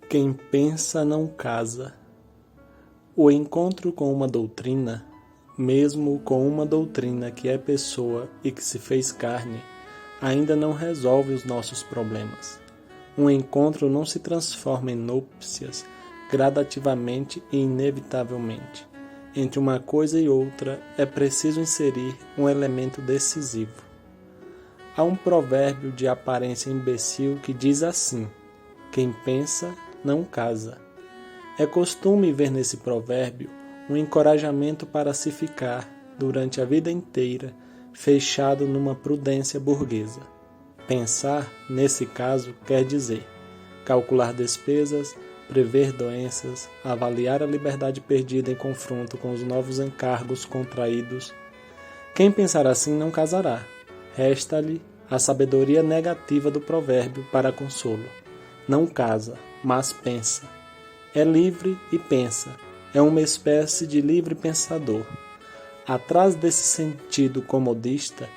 Quem pensa não casa. O encontro com uma doutrina, mesmo com uma doutrina que é pessoa e que se fez carne, ainda não resolve os nossos problemas. Um encontro não se transforma em núpcias gradativamente e inevitavelmente. Entre uma coisa e outra é preciso inserir um elemento decisivo. Há um provérbio de aparência imbecil que diz assim: quem pensa não casa. É costume ver nesse provérbio um encorajamento para se ficar, durante a vida inteira, fechado numa prudência burguesa. Pensar, nesse caso, quer dizer calcular despesas, prever doenças, avaliar a liberdade perdida em confronto com os novos encargos contraídos. Quem pensar assim não casará. Resta-lhe a sabedoria negativa do provérbio para consolo. Não casa, mas pensa. É livre e pensa. É uma espécie de livre pensador. Atrás desse sentido comodista,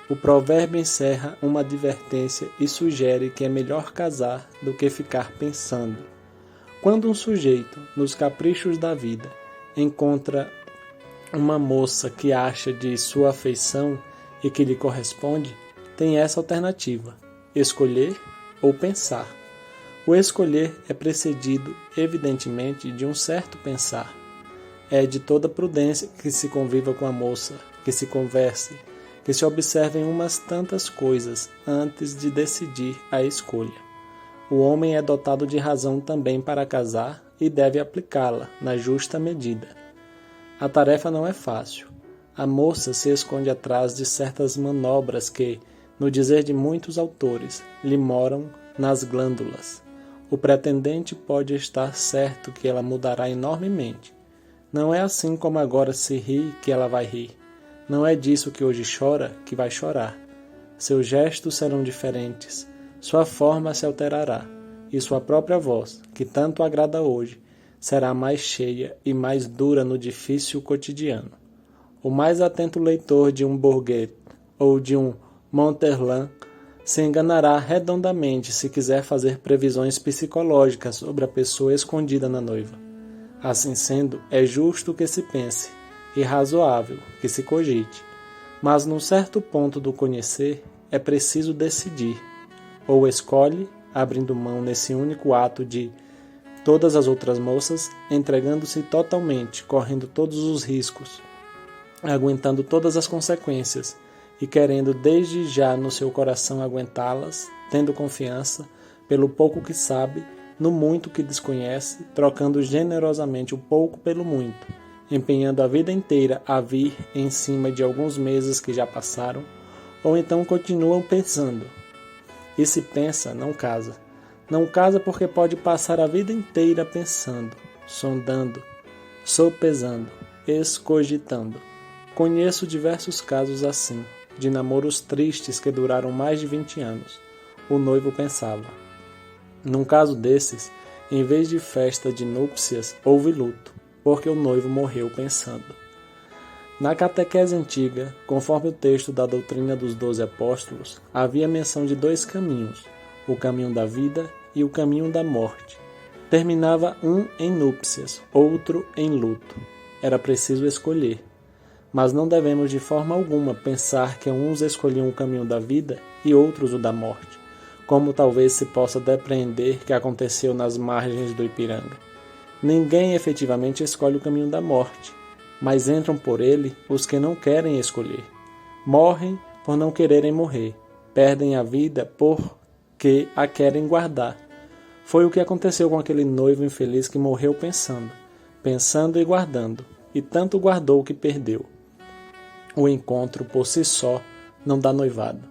o provérbio encerra uma advertência e sugere que é melhor casar do que ficar pensando. Quando um sujeito, nos caprichos da vida, encontra uma moça que acha de sua afeição e que lhe corresponde, tem essa alternativa: escolher ou pensar. O escolher é precedido, evidentemente, de um certo pensar. É de toda prudência que se conviva com a moça, que se converse, que se observem umas tantas coisas antes de decidir a escolha. O homem é dotado de razão também para casar e deve aplicá-la na justa medida. A tarefa não é fácil. A moça se esconde atrás de certas manobras que, no dizer de muitos autores, lhe moram nas glândulas. O pretendente pode estar certo que ela mudará enormemente. Não é assim como agora se ri que ela vai rir. Não é disso que hoje chora que vai chorar. Seus gestos serão diferentes, sua forma se alterará, e sua própria voz, que tanto agrada hoje, será mais cheia e mais dura no difícil cotidiano. O mais atento leitor de um Bourget ou de um Monterland se enganará redondamente se quiser fazer previsões psicológicas sobre a pessoa escondida na noiva. Assim sendo, é justo que se pense, e razoável que se cogite. Mas num certo ponto do conhecer, é preciso decidir. Ou escolhe, abrindo mão nesse único ato de todas as outras moças, entregando-se totalmente, correndo todos os riscos, aguentando todas as consequências, e querendo desde já no seu coração aguentá-las, tendo confiança, pelo pouco que sabe, no muito que desconhece, trocando generosamente o pouco pelo muito, empenhando a vida inteira a vir em cima de alguns meses que já passaram, ou então continuam pensando. E se pensa, não casa. Não casa porque pode passar a vida inteira pensando, sondando, sopesando, escogitando. Conheço diversos casos assim, de namoros tristes que duraram mais de 20 anos. O noivo pensava. Num caso desses, em vez de festa de núpcias, houve luto, porque o noivo morreu pensando. Na catequese antiga, conforme o texto da doutrina dos 12 apóstolos, havia menção de dois caminhos, o caminho da vida e o caminho da morte. Terminava um em núpcias, outro em luto. Era preciso escolher. Mas não devemos de forma alguma pensar que uns escolhiam o caminho da vida e outros o da morte, como talvez se possa depreender que aconteceu nas margens do Ipiranga. Ninguém efetivamente escolhe o caminho da morte, mas entram por ele os que não querem escolher. Morrem por não quererem morrer, perdem a vida porque a querem guardar. Foi o que aconteceu com aquele noivo infeliz que morreu pensando, pensando e guardando, e tanto guardou que perdeu. O encontro, por si só, não dá noivado.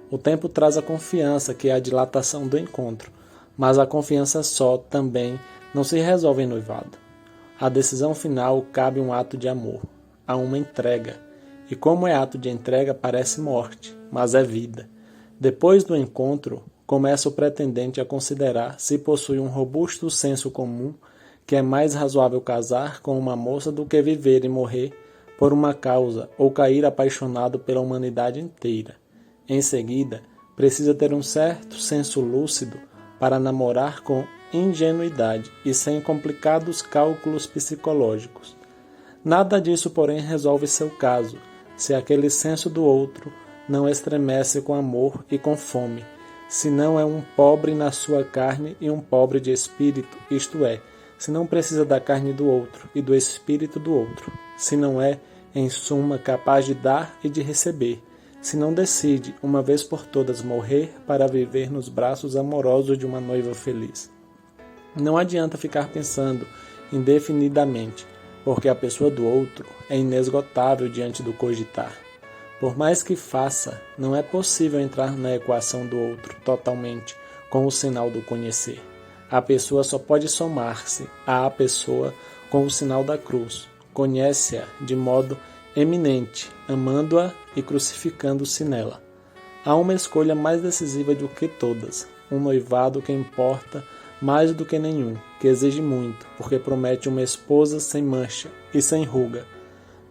O tempo traz a confiança, que é a dilatação do encontro, mas a confiança só também não se resolve em noivado. A decisão final cabe um ato de amor, a uma entrega, e como é ato de entrega parece morte, mas é vida. Depois do encontro, começa o pretendente a considerar se possui um robusto senso comum que é mais razoável casar com uma moça do que viver e morrer por uma causa ou cair apaixonado pela humanidade inteira. Em seguida, precisa ter um certo senso lúcido para namorar com ingenuidade e sem complicados cálculos psicológicos. Nada disso, porém, resolve seu caso, se aquele senso do outro não estremece com amor e com fome, se não é um pobre na sua carne e um pobre de espírito, isto é, se não precisa da carne do outro e do espírito do outro, se não é, em suma, capaz de dar e de receber, se não decide, uma vez por todas, morrer para viver nos braços amorosos de uma noiva feliz. Não adianta ficar pensando indefinidamente, porque a pessoa do outro é inesgotável diante do cogitar. Por mais que faça, não é possível entrar na equação do outro totalmente com o sinal do conhecer. A pessoa só pode somar-se à pessoa com o sinal da cruz. Conhece-a de modo eminente, amando-a e crucificando-se nela. Há uma escolha mais decisiva do que todas, um noivado que importa mais do que nenhum, que exige muito, porque promete uma esposa sem mancha e sem ruga.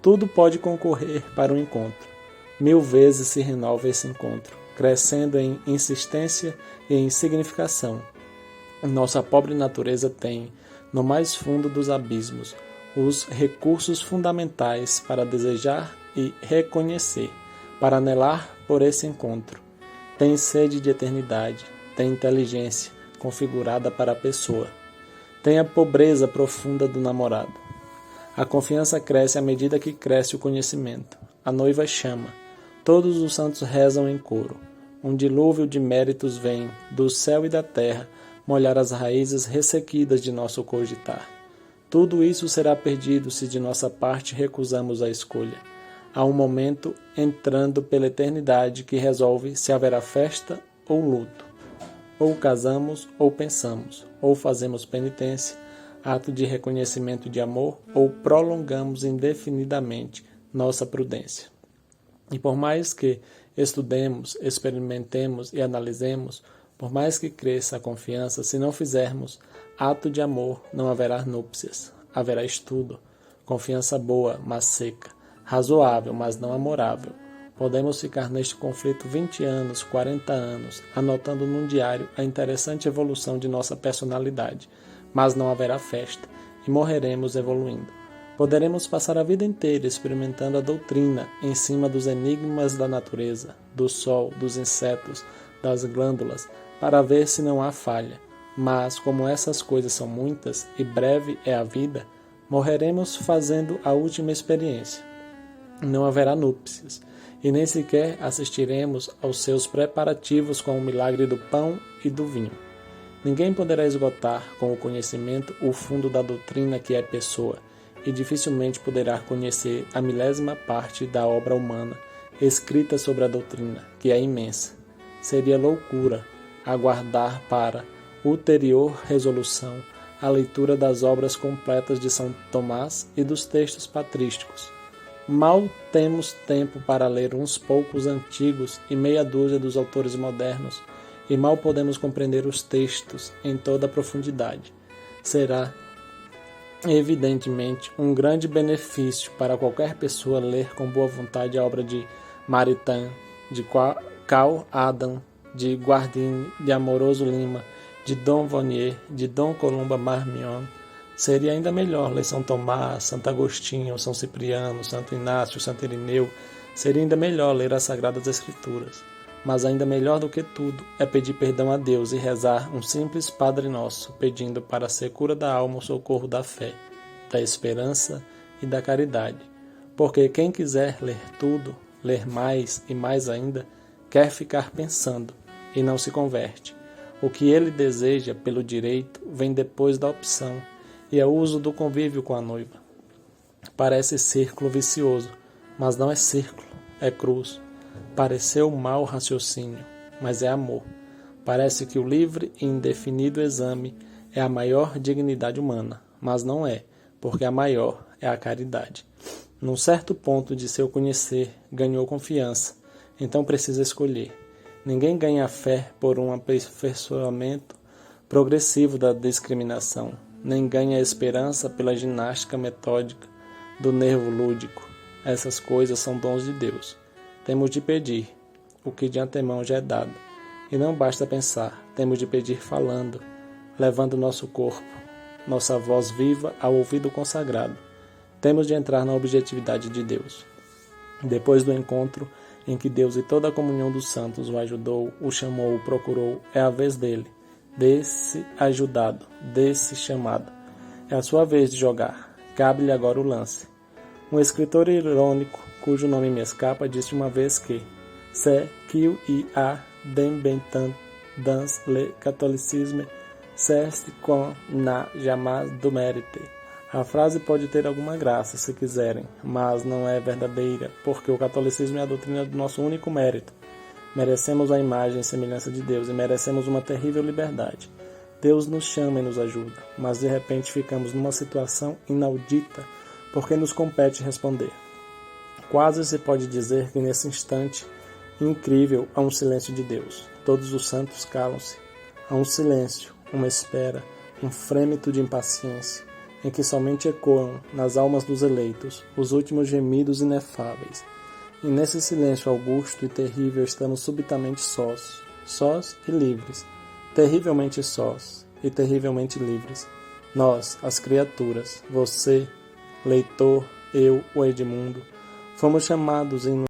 Tudo pode concorrer para o encontro. 1000 vezes se renova esse encontro, crescendo em insistência e em significação. Nossa pobre natureza tem, no mais fundo dos abismos, os recursos fundamentais para desejar e reconhecer, para anelar por esse encontro. Tem sede de eternidade, tem inteligência configurada para a pessoa, tem a pobreza profunda do namorado. A confiança cresce à medida que cresce o conhecimento. A noiva chama, todos os santos rezam em coro. Um dilúvio de méritos vem, do céu e da terra, molhar as raízes ressequidas de nosso cogitar. Tudo isso será perdido se de nossa parte recusamos a escolha. Há um momento entrando pela eternidade que resolve se haverá festa ou luto. Ou casamos ou pensamos, ou fazemos penitência, ato de reconhecimento de amor, ou prolongamos indefinidamente nossa prudência. E por mais que estudemos, experimentemos e analisemos, por mais que cresça a confiança, se não fizermos ato de amor, não haverá núpcias, haverá estudo, confiança boa, mas seca, razoável, mas não amorável. Podemos ficar neste conflito 20 anos, 40 anos, anotando num diário a interessante evolução de nossa personalidade, mas não haverá festa, e morreremos evoluindo. Poderemos passar a vida inteira experimentando a doutrina em cima dos enigmas da natureza, do sol, dos insetos, das glândulas, para ver se não há falha. Mas, como essas coisas são muitas e breve é a vida, morreremos fazendo a última experiência. Não haverá núpcias, e nem sequer assistiremos aos seus preparativos com o milagre do pão e do vinho. Ninguém poderá esgotar com o conhecimento o fundo da doutrina que é pessoa, e dificilmente poderá conhecer a milésima parte da obra humana escrita sobre a doutrina, que é imensa. Seria loucura aguardar para ulterior resolução a leitura das obras completas de São Tomás e dos textos patrísticos. Mal temos tempo para ler uns poucos antigos e meia dúzia dos autores modernos, e mal podemos compreender os textos em toda a profundidade. Será evidentemente um grande benefício para qualquer pessoa ler com boa vontade a obra de Maritain, de Karl Adam, de Guardini, de Amoroso Lima, de Dom Vonier, de Dom Columba Marmion. Seria ainda melhor ler São Tomás, Santo Agostinho, São Cipriano, Santo Inácio, Santo Irineu. Seria ainda melhor ler as Sagradas Escrituras. Mas ainda melhor do que tudo é pedir perdão a Deus e rezar um simples Padre Nosso, pedindo para a secura da alma o socorro da fé, da esperança e da caridade. Porque quem quiser ler tudo, ler mais e mais ainda, quer ficar pensando e não se converte. O que ele deseja pelo direito vem depois da opção, e é o uso do convívio com a noiva. Parece círculo vicioso, mas não é círculo, é cruz. Pareceu mau raciocínio, mas é amor. Parece que o livre e indefinido exame é a maior dignidade humana, mas não é, porque a maior é a caridade. Num certo ponto de seu conhecer, ganhou confiança, então precisa escolher. Ninguém ganha fé por um aperfeiçoamento progressivo da discriminação, nem ganha esperança pela ginástica metódica do nervo lúdico. Essas coisas são dons de Deus. Temos de pedir, o que de antemão já é dado. E não basta pensar, temos de pedir falando. levando nosso corpo, nossa voz viva ao ouvido consagrado. Temos de entrar na objetividade de Deus. Depois do encontro em que Deus e toda a comunhão dos santos o ajudou, o chamou, o procurou, é a vez dele, desse ajudado, desse chamado. É a sua vez de jogar. Cabe-lhe agora o lance. Um escritor irônico, cujo nome me escapa, disse uma vez que «C'est qu'il y a d'inventant dans le catholicisme, c'est qu'on n'a jamais de mérite». A frase pode ter alguma graça, se quiserem, mas não é verdadeira, porque o catolicismo é a doutrina do nosso único mérito. Merecemos a imagem e semelhança de Deus e merecemos uma terrível liberdade. Deus nos chama e nos ajuda, mas de repente ficamos numa situação inaudita, porque nos compete responder. Quase se pode dizer que nesse instante incrível há um silêncio de Deus. Todos os santos calam-se. Há um silêncio, uma espera, um frêmito de impaciência, em que somente ecoam nas almas dos eleitos os últimos gemidos inefáveis. E nesse silêncio augusto e terrível estamos subitamente sós, sós e livres, terrivelmente sós e terrivelmente livres. Nós, as criaturas, você, leitor, eu, o Edmundo, fomos chamados em